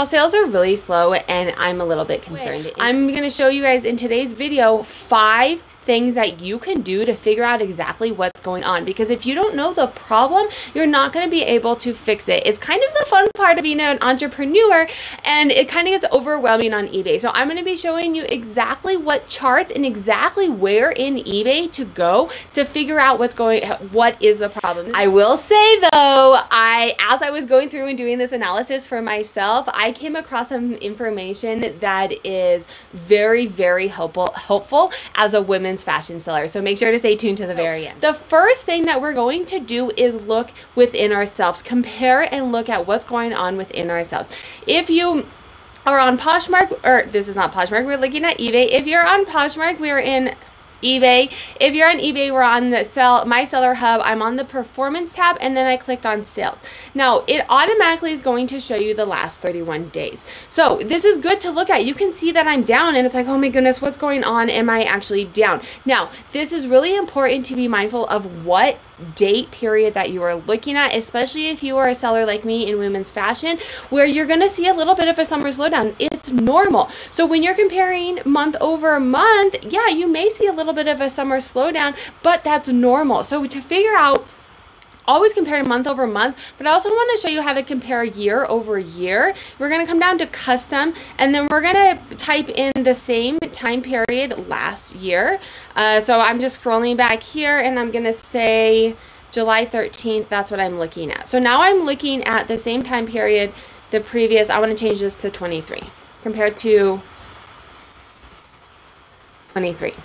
Sales are really slow and I'm a little bit concerned. I'm going to show you guys in today's video 5 things that you can do to figure out exactly what's going on, because if you don't know the problem, you're not going to be able to fix it. It's kind of the fun part of being an entrepreneur, and it kind of gets overwhelming on eBay. So I'm going to be showing you exactly what charts and exactly where in eBay to go to figure out what is the problem. I will say though, as I was going through and doing this analysis for myself, I came across some information that is very, very helpful as a women's fashion seller. So make sure to stay tuned to the very end. The first thing that we're going to do is look within ourselves, compare and look at what's going on within ourselves. If you are on Poshmark, or this is not Poshmark, we're looking at eBay. If you're on Poshmark, we're in eBay. If you're on eBay, we're on the My Seller Hub. I'm on the Performance tab, and then I clicked on Sales. Now, it automatically is going to show you the last 31 days. So this is good to look at. You can see that I'm down, and it's like, oh my goodness, what's going on? Am I actually down? Now, this is really important to be mindful of what date period that you are looking at, especially if you are a seller like me in women's fashion, where you're going to see a little bit of a summer slowdown. It's normal. So when you're comparing month over month, yeah, you may see a little bit of a summer slowdown, but that's normal. So to figure out, always compare month over month, but I also want to show you how to compare year over year. We're going to come down to custom, and then we're going to type in the same time period last year. So I'm just scrolling back here, and I'm going to say July 13th. That's what I'm looking at. So now I'm looking at the same time period, the previous. I want to change this to 23 compared to 23.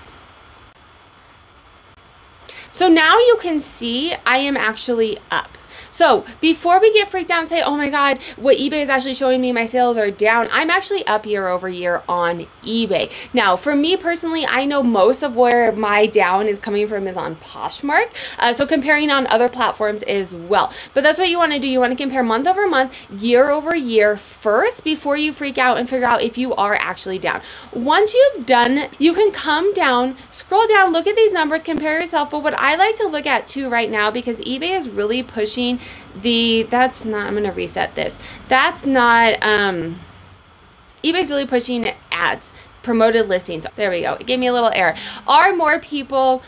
So now you can see I am actually up. So before we get freaked out and say, oh my God, what eBay is actually showing me, my sales are down, I'm actually up year over year on eBay. Now, for me personally, I know most of where my down is coming from is on Poshmark. So comparing on other platforms as well. But that's what you want to do. You want to compare month over month, year over year first before you freak out and figure out if you are actually down. Once you've done, you can come down, scroll down, look at these numbers, compare yourself. But what I like to look at too right now, because eBay is really pushing that's not, I'm going to reset this. That's not, eBay's really pushing ads, promoted listings. There we go. It gave me a little error. Are more people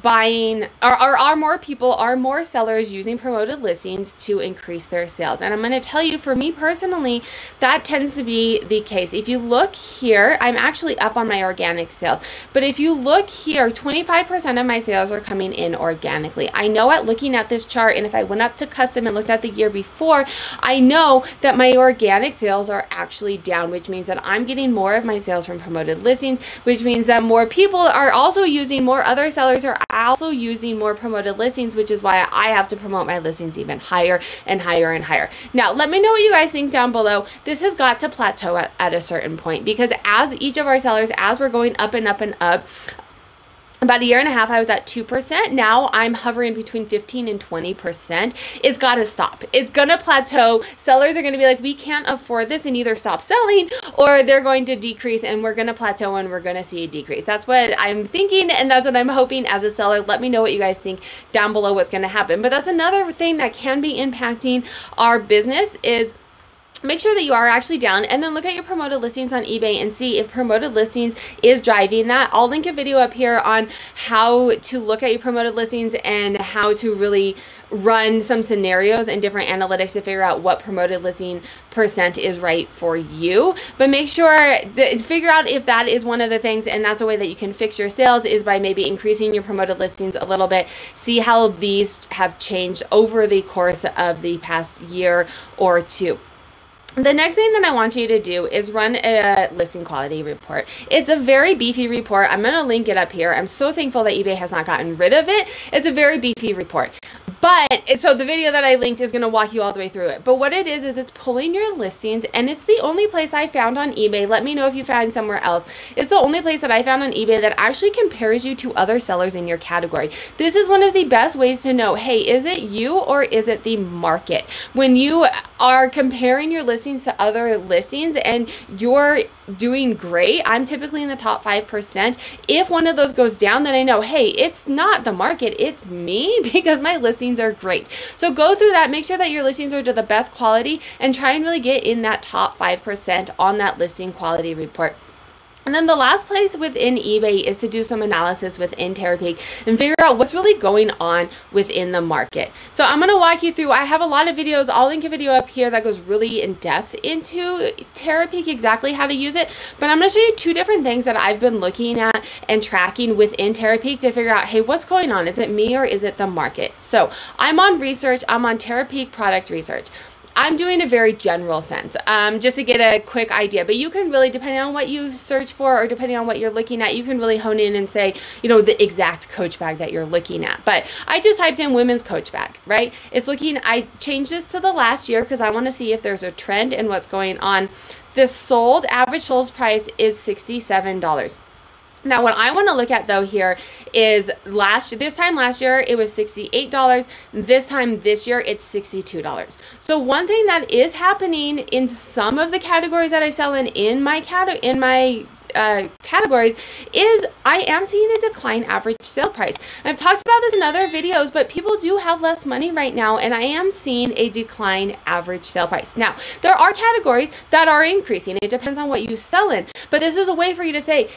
buying, are more sellers using promoted listings to increase their sales? And I'm going to tell you, for me personally, that tends to be the case. If you look here, I'm actually up on my organic sales, but if you look here, 25% of my sales are coming in organically. I know at looking at this chart, and if I went up to custom and looked at the year before, I know that my organic sales are actually down, which means that I'm getting more of my sales from promoted listings, which means that more people are also using, more other sellers are also using more promoted listings, which is why I have to promote my listings even higher and higher and higher. Now, let me know what you guys think down below. This has got to plateau at a certain point, because as each of our sellers, as we're going up and up and up, about a year and a half, I was at 2%. Now I'm hovering between 15 and 20%. It's got to stop. It's going to plateau. Sellers are going to be like, we can't afford this, and either stop selling or they're going to decrease, and we're going to plateau and we're going to see a decrease. That's what I'm thinking, and that's what I'm hoping as a seller. Let me know what you guys think down below what's going to happen. But that's another thing that can be impacting our business is make sure that you are actually down, and then look at your promoted listings on eBay and see if promoted listings is driving that. I'll link a video up here on how to look at your promoted listings and how to really run some scenarios and different analytics to figure out what promoted listing percent is right for you. But make sure that figure out if that is one of the things, and that's a way that you can fix your sales, is by maybe increasing your promoted listings a little bit. See how these have changed over the course of the past year or two. The next thing that I want you to do is run a listing quality report. It's a very beefy report. I'm going to link it up here. I'm so thankful that eBay has not gotten rid of it. It's a very beefy report. But, so the video that I linked is going to walk you all the way through it. But what it is it's pulling your listings, and it's the only place I found on eBay. Let me know if you found somewhere else. It's the only place that I found on eBay that actually compares you to other sellers in your category. This is one of the best ways to know, hey, is it you or is it the market? When you are comparing your listings to other listings and you're doing great, I'm typically in the top 5%. If one of those goes down, then I know, hey, it's not the market, it's me, because my listings are great. So go through that, make sure that your listings are to the best quality, and try and really get in that top 5% on that listing quality report. And then the last place within eBay is to do some analysis within Terapeak and figure out what's really going on within the market. So I'm going to walk you through, I have a lot of videos, I'll link a video up here that goes really in depth into Terapeak, exactly how to use it. But I'm going to show you two different things that I've been looking at and tracking within Terapeak to figure out, hey, what's going on? Is it me or is it the market? So I'm on research, I'm on Terapeak product research. I'm doing a very general sense, just to get a quick idea, but you can really, depending on what you search for or depending on what you're looking at, you can really hone in and say, you know, the exact coach bag that you're looking at. But I just typed in women's coach bag, right? It's looking, I changed this to the last year because I want to see if there's a trend in what's going on. The average sold price is $67. Now, what I want to look at though here is this time last year, it was $68. This time this year, it's $62. So one thing that is happening in some of the categories that I sell in my categories is I am seeing a decline average sale price. I've talked about this in other videos, but people do have less money right now, and I am seeing a decline average sale price. Now, there are categories that are increasing. It depends on what you sell in, but this is a way for you to say,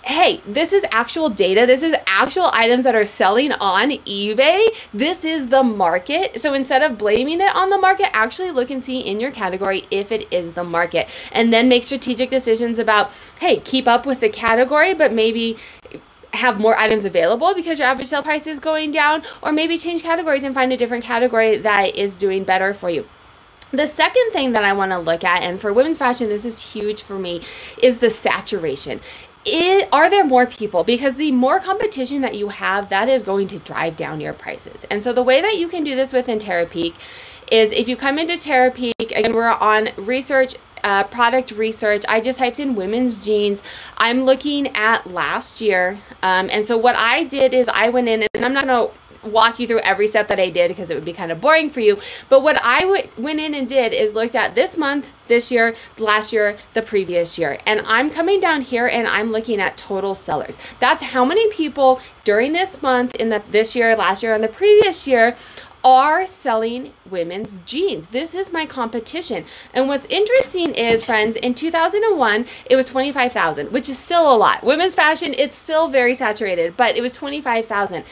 hey, this is actual data. This is actual items that are selling on eBay. This is the market. So instead of blaming it on the market, actually look and see in your category if it is the market, and then make strategic decisions about, hey, keep up with the category, but maybe have more items available because your average sale price is going down, or maybe change categories and find a different category that is doing better for you. The second thing that I want to look at, and for women's fashion, this is huge for me, is the saturation. Are there more people? Because the more competition that you have, that is going to drive down your prices. And so the way that you can do this within Terapeak is if you come into Terapeak, again, we're on research, product research. I just typed in women's jeans. I'm looking at last year. And so what I did is I went in, and I'm not going to walk you through every step that I did because it would be kind of boring for you. But what I went in and did is looked at this month, this year, last year, the previous year. And I'm coming down here and I'm looking at total sellers. That's how many people during this month, in this year, last year, and the previous year are selling women's jeans. This is my competition. And what's interesting is, friends, in 2001, it was 25,000, which is still a lot. Women's fashion, it's still very saturated, but it was 25,000.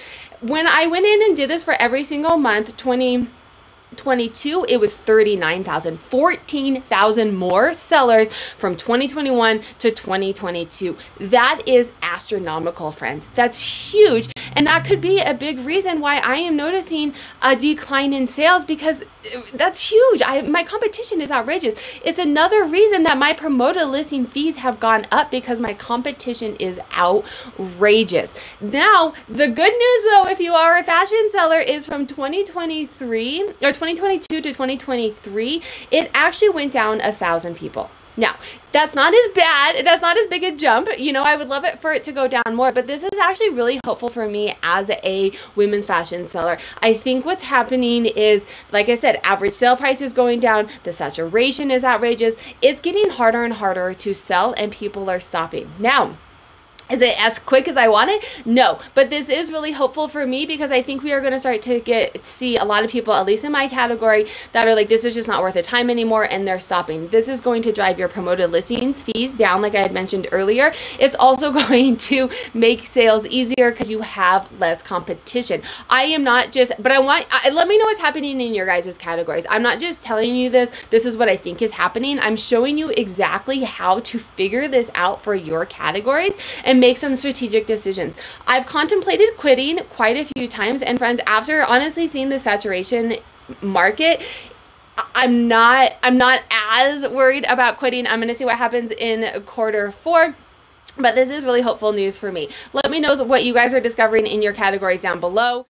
When I went in and did this for every single month, 2022, it was 39,000, 14,000 more sellers from 2021 to 2022. That is astronomical, friends. That's huge. And that could be a big reason why I am noticing a decline in sales, because that's huge. My competition is outrageous. It's another reason that my promoted listing fees have gone up, because my competition is outrageous. Now, the good news though, if you are a fashion seller, is from 2023 or 2022 to 2023, it actually went down 1,000 people. Now, that's not as bad. That's not as big a jump. You know, I would love it for it to go down more, but this is actually really helpful for me as a women's fashion seller. I think what's happening is, like I said, average sale price is going down. The saturation is outrageous. It's getting harder and harder to sell, and people are stopping. Now, is it as quick as I want it? No, but this is really helpful for me, because I think we are going to start to see a lot of people, at least in my category, that are like, this is just not worth the time anymore, and they're stopping. This is going to drive your promoted listings fees down, like I had mentioned earlier. It's also going to make sales easier because you have less competition. I am not just, but let me know what's happening in your guys' categories. I'm not just telling you this is what I think is happening. I'm showing you exactly how to figure this out for your categories and make some strategic decisions. I've contemplated quitting quite a few times, and friends, after honestly seeing the saturation market, I'm not as worried about quitting. I'm going to see what happens in Q4. But this is really hopeful news for me. Let me know what you guys are discovering in your categories down below.